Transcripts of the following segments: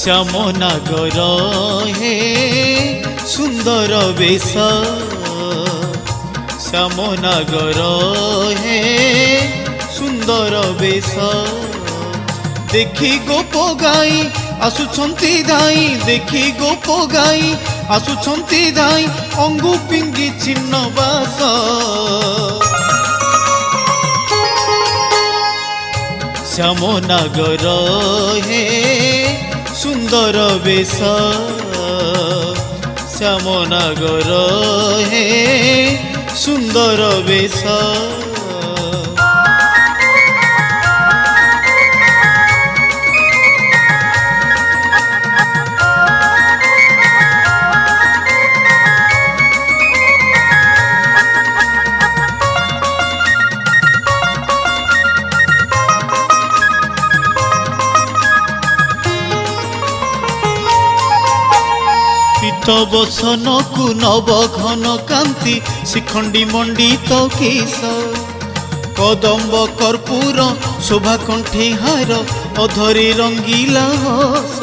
শ্যামনাগর হে সুন্দর বেশ শ্যামনাগর হে সুন্দর বেশ দেখি গোপ গাই আসুছন্তি ধাই দেখি গোপ গাই আসুছন্তি ধাই অঙ্গু পিঙ্গি ছিন্ন বাস শ্যামনাগর হে সুন্দর বেশ শ্যামনাগর হে সুন্দর বেশ বসনকু নব ঘন কান্তি শিখণ্ডী মণ্ডিত কেশ কদম্ব কর্পূর শোভা কণ্ঠে হার অধরে রঙ্গিলা হস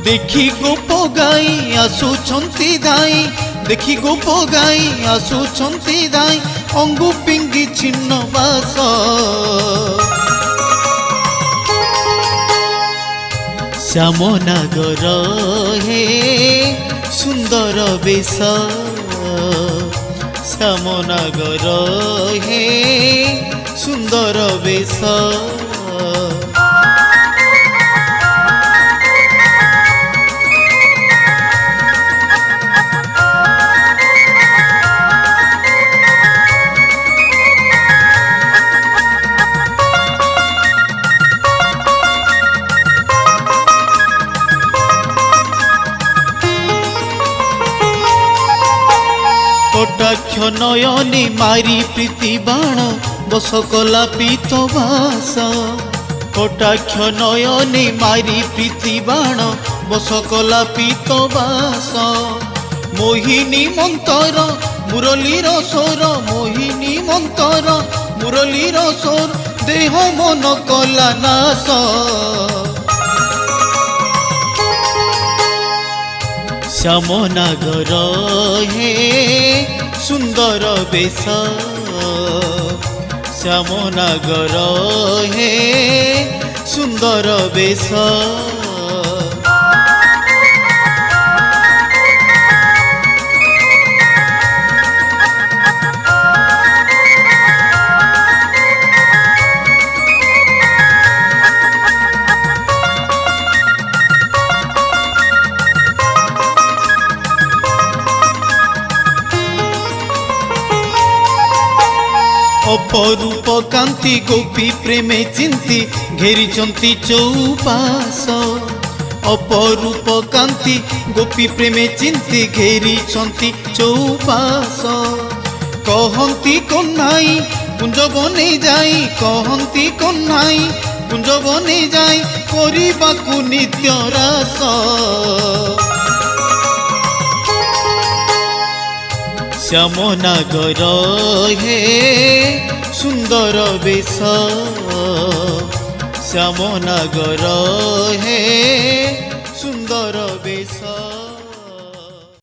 দেখি গোপ গাই আসুছন্তি ধাই দেখি গোপ গাই আসুছন্তি ধাই অঙ্গু পিঙ্গি ছিন্ন বাস শ্যামনাগর হে সুন্দর বেশ শ্যামনাগর হে সুন্দর বেশ কটাক্ষ নয়নে মারি প্রীতি বাণ বস কলা পীত বাস কটাক্ষ নয়নে মারি প্রীতি বাণ বস কলা পীত বাস মোহিনী মন্তর মুরলীর স্বর মোহিনী মন্তর মুরলীর স্বর দেহ মন কলা নাশ শ্যামনাগর হে সুন্দর বেশ শ্যামনাগর হে সুন্দর বেশ অপরূপ কান্তি গোপী প্রেমে চিন্তি ঘেরিছন্তি চৌপাশ অপরূপ কান্তি গোপী প্রেমে চিন্তি ঘেরিছন্তি চৌপাশ কহন্তি কন্যাই কুঞ্জবনে যাই কহন্তি কন্যাই কুঞ্জবনে যাই କରିବାକୁ নিত্য রাস শ্যামনাগর হে সুন্দর বেশ শ্যামনাগর হে সুন্দর বেশ।